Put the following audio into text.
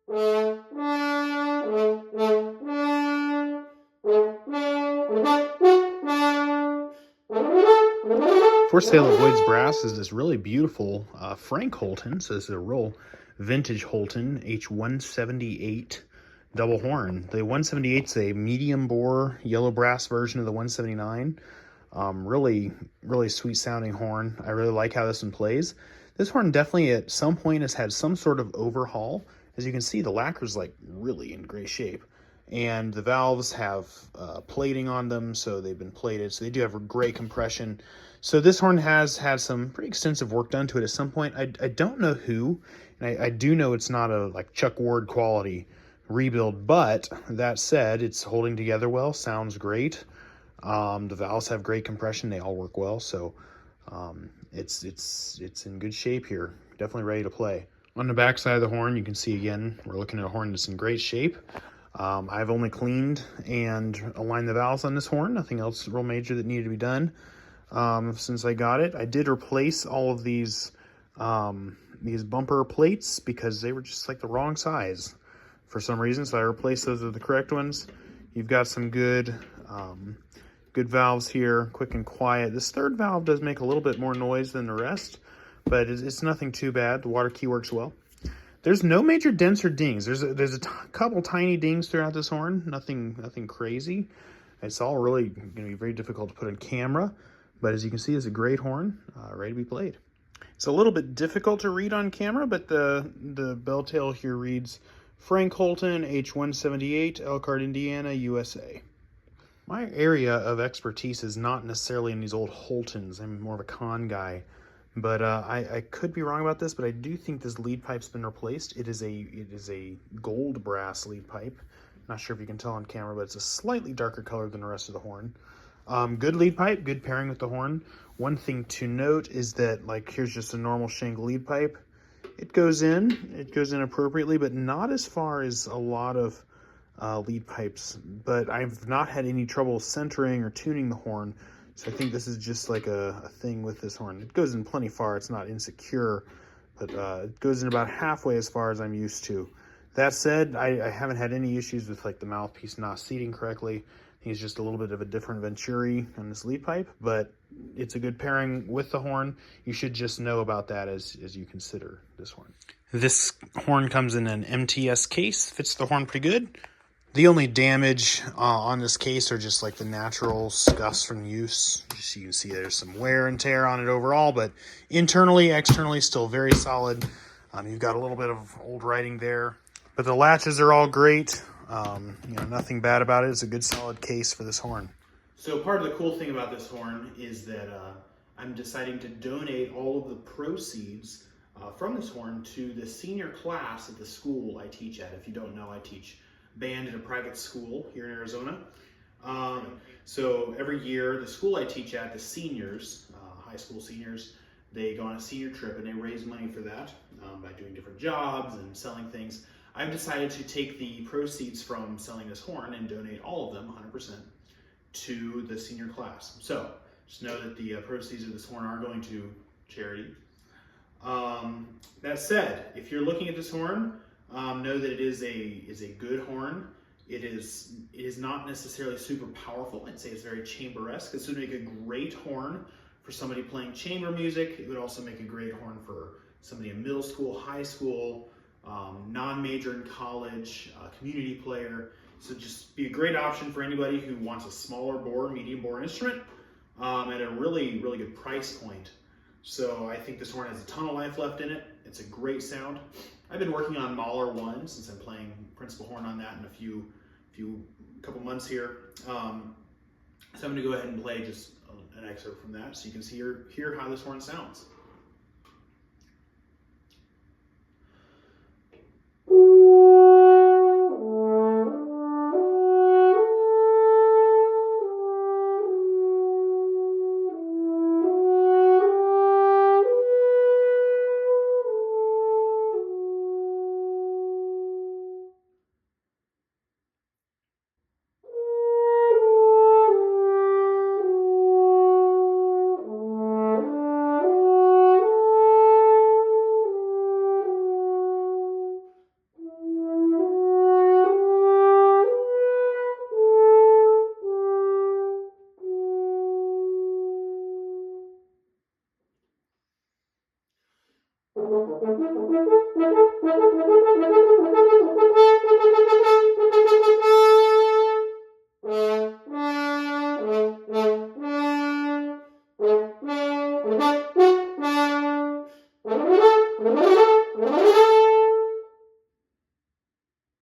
For sale at Lloyd's Brass is this really beautiful Frank Holton. So this is a real vintage Holton H178 double horn. The 178 is a medium bore yellow brass version of the 179. Really sweet sounding horn. I really like how this one plays. This horn definitely at some point has had some sort of overhaul. As you can see, the lacquer's like really in great shape. And the valves have plating on them, so they've been plated. So they do have great compression. So this horn has had some pretty extensive work done to it at some point. I don't know who, and I do know it's not a like Chuck Ward quality rebuild, but that said, it's holding together well, sounds great. The valves have great compression, they all work well, so it's in good shape here. Definitely ready to play. On the back side of the horn, you can see again, we're looking at a horn that's in great shape. I've only cleaned and aligned the valves on this horn, nothing else real major that needed to be done. Since I got it, I did replace all of these bumper plates because they were just like the wrong size for some reason, so I replaced those with the correct ones. You've got some good valves here, quick and quiet. This third valve does make a little bit more noise than the rest, but it's nothing too bad. The water key works well. There's no major dents or dings. There's a couple tiny dings throughout this horn. Nothing crazy. It's all really going to be very difficult to put on camera, but as you can see, it's a great horn, ready to be played. It's a little bit difficult to read on camera, but the bell tail here reads Frank Holton, H178, Elkhart, Indiana, USA. My area of expertise is not necessarily in these old Holtons. I'm more of a con guy. But I could be wrong about this, but I do think this lead pipe's been replaced. It is a gold brass lead pipe. Not sure if you can tell on camera, but it's a slightly darker color than the rest of the horn. Good lead pipe, good pairing with the horn. One thing to note is that, like, here's just a normal shank lead pipe. It goes in appropriately, but not as far as a lot of lead pipes. But I've not had any trouble centering or tuning the horn. So I think this is just like a thing with this horn. It goes in plenty far, it's not insecure, but it goes in about halfway as far as I'm used to. That said, I haven't had any issues with like the mouthpiece not seating correctly. I think it's just a little bit of a different venturi on this lead pipe, but it's a good pairing with the horn. You should just know about that as you consider this horn. This horn comes in an MTS case, fits the horn pretty good. The only damage on this case are just like the natural scuffs from use. Just so you can see there's some wear and tear on it overall, but internally, externally, still very solid. You've got a little bit of old writing there, but the latches are all great. Nothing bad about it. It's a good solid case for this horn. So part of the cool thing about this horn is that I'm deciding to donate all of the proceeds from this horn to the senior class at the school I teach at. If you don't know, I teach band at a private school here in Arizona. So every year, the school I teach at, the seniors, high school seniors, they go on a senior trip and they raise money for that by doing different jobs and selling things. I've decided to take the proceeds from selling this horn and donate all of them, 100%, to the senior class. So just know that the proceeds of this horn are going to charity. That said, if you're looking at this horn, know that it is a good horn. It is not necessarily super powerful. I'd say it's very chamberesque. This would make a great horn for somebody playing chamber music. It would also make a great horn for somebody in middle school, high school, non-major in college, community player. So just be a great option for anybody who wants a smaller bore, medium bore instrument at a really, really good price point. So I think this horn has a ton of life left in it. It's a great sound. I've been working on Mahler 1 since I'm playing principal horn on that in a couple months here. So I'm going to go ahead and play just an excerpt from that so you can hear how this horn sounds.